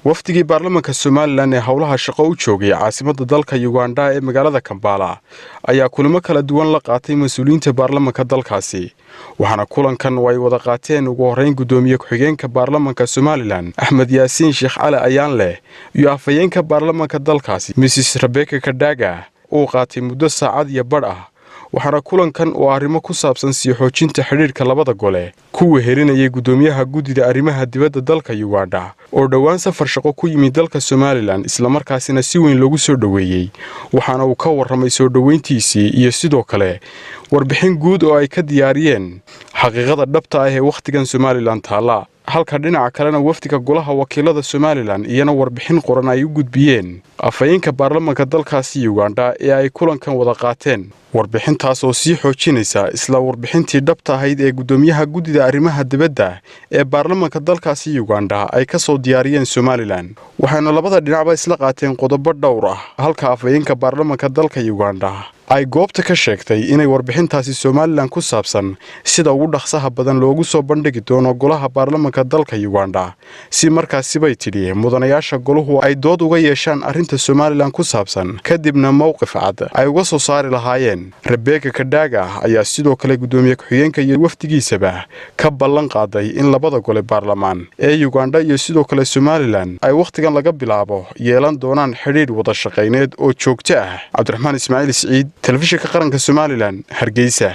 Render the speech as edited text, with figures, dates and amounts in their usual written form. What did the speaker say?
Weftigii Baarlamaanka Somaliland ee howlaha shaqo u joogay caasimadda dalka Uganda ee magaalada Kampala ayaa kulamo kala duwan la qaatay mas'uuliyiinta baarlamaanka dalkaasi. waxaana kulankan way wada qaateen ugu horeyn gudoomiye ku-xigeenka baarlamaanka Somaliland Axmed Yaasiin Sheekh Cali ayaan leh iyo afhayeenka baarlamaanka dalkaasi Mrs Rebecca Kadaga oo qaatay muddo saacad iyo badh ah. waxaana kulankan oo arrimo ku saabsan sii xoojinta xiriirka labada gole ku wehelinayay gudoomiyaha guddida arrimaha dibadda dalka Uganda oo dhawaan safar shaqo ku yimid dalka Somaliland isla markaasina si weyn loogu soo dhaweeyay. waxaana uu ka warramay soo dhaweyntiisii iyo sidoo kale warbixin guud oo ay ka diyaariyeen xaqiiqada dhabta ah ee waqtigan Somaliland taala. halka dhinaca kalena wafdiga golaha wakiilada Somaliland iyana warbixin qoran ay u gudbiyeen afhayeenka baarlamaanka dalkaasi Uganda ee ay kulankan wada qaateen. warbixintaas oo sii xoojinaysa isla warbixintii dhabta ahayd ee gudoomiyaha guddida arrimaha dibadda ee baarlamaanka dalkaasi Uganda ay ka soo diyaariyeen Somaliland. waxaana labada dhinacba isla qaateen qodobo dhowr ah halka afhayeenka baarlamaanka dalka Uganda ay goobta ka sheegtay inay warbixintaasi Somaliland ku saabsan sida ugu dhaqsaha badan loogu soo bandhigi doono golaha baarlamaanka dalka Uganda si markaasi bay tidhi mudanayaasha goluhu ay dood uga yeeshaan arrinta Somaliland ku saabsan kadibna mowqif cad ay uga soo saari lahaayeen. Rebecca Kadaga ayaa sidoo kale gudoomiye ku-xigeenka iyo wafdigiisaba ka ballan qaaday in labada gole baarlamaan ee Uganda iyo sidoo kale Somaliland ay waqtigan laga bilaabo yeelan doonaan xiriir wada shaqayneed oo joogto ah. Cabdiraxmaan Ismaaciil Siciid, telefishinka qaranka Somaliland, Hargeysa.